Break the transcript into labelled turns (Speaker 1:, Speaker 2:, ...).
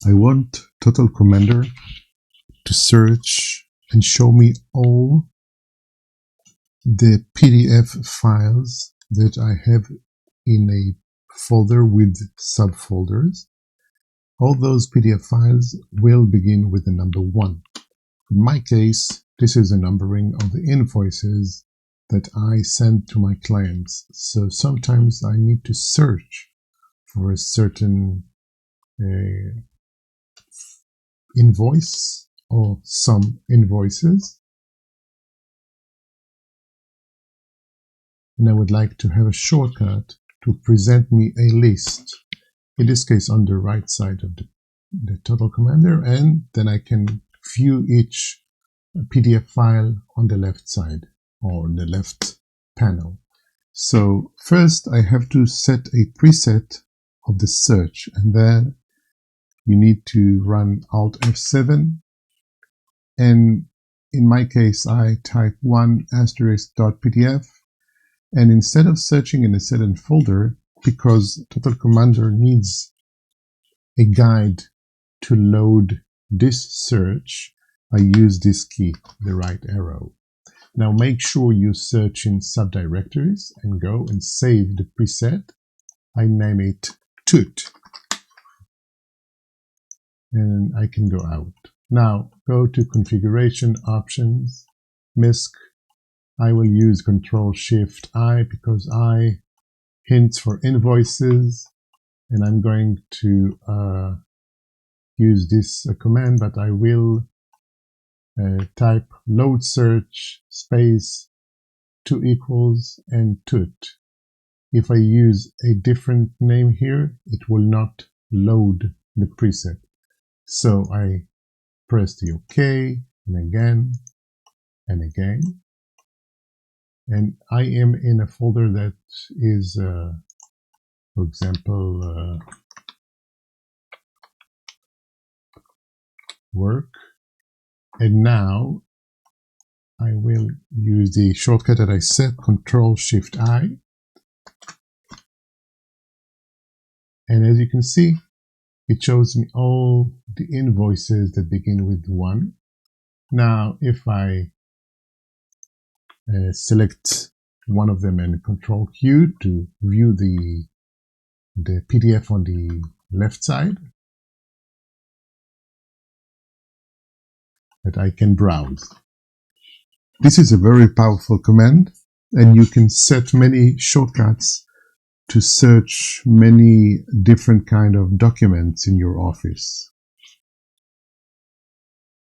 Speaker 1: I want Total Commander to search and show me all the PDF files that I have in a folder with subfolders. All those PDF files will begin with the number 1. In my case, this is a numbering of the invoices that I send to my clients. So sometimes I need to search for a certain invoice or some invoices. And I would like to have a shortcut to present me a list, in this case on the right side of the Total Commander, and then I can view each PDF file on the left side or the left panel. So first I have to set a preset of the search, and then you need to run Alt F7, and in my case I type 1*.pdf, and instead of searching in a certain folder, because Total Commander needs a guide to load this search, I use this key, the right arrow. Now make sure you search in subdirectories and go and save the preset. I name it Toot. And I can go out. Now go to Configuration Options, MISC. I will use Control-Shift-I because I hints for invoices, and I'm going to use this command, but I will type load search space 2 equals and Toot. If I use a different name here, it will not load the preset. So I press the OK, and again, and again. And I am in a folder that is, for example, work. And now I will use the shortcut that I set, Control-Shift-I. And as you can see, it shows me all the invoices that begin with 1. Now, if I select one of them and Control Q to view the PDF on the left side, that I can browse. This is a very powerful command, and you can set many shortcuts to search many different kind of documents in your office.